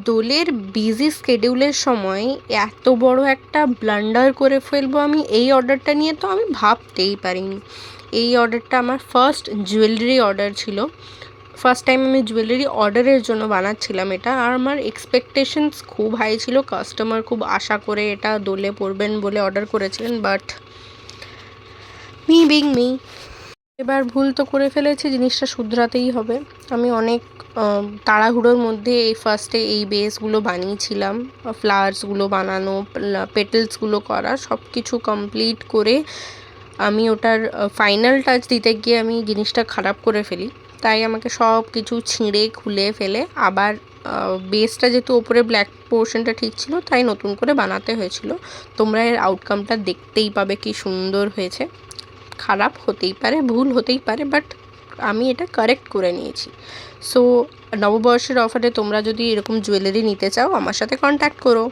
দোলের বিজি স্কেডিউলের সময় এত বড় একটা ব্লান্ডার করে ফেলবো আমি এই অর্ডারটা নিয়ে তো আমি ভাবতেই পারিনি। এই অর্ডারটা আমার ফার্স্ট জুয়েলারি অর্ডার ছিল। ফার্স্ট টাইম আমি জুয়েলারি অর্ডারের জন্য বানাচ্ছিলাম এটা, আর আমার এক্সপেকটেশনস খুব হাই ছিল। কাস্টমার খুব আশা করে এটা দোলে পরবেন বলে অর্ডার করেছিলেন, বাট মি বিং মি, এবার ভুল তো করে ফেলেছি, জিনিসটা শুধরাতেই হবে। আমি অনেক তাড়াহুড়োর মধ্যে এই ফার্স্টে এই বেসগুলো বানিয়েছিলাম, ফ্লাওয়ার্সগুলো বানানো, পেটেলসগুলো করা, সব কিছু কমপ্লিট করে আমি ওটার ফাইনাল টাচ দিতে গিয়ে আমি জিনিসটা খারাপ করে ফেলি। তাই আমাকে সব কিছু ছিঁড়ে খুলে ফেলে আবার বেসটা যেহেতু ওপরে ব্ল্যাক পোর্শনটা ঠিক ছিল তাই নতুন করে বানাতে হয়েছিল। তোমরা এর আউটকামটা দেখতেই পাবে কি সুন্দর হয়েছে। খারাপ হতেই পারে, ভুল হতেই পারে, বাট আমি এটা কারেক্ট করে নিয়েছি। সো নববর্ষের অফারে তোমরা যদি এরকম জুয়েলারি নিতে চাও আমার সাথে কন্ট্যাক্ট করো।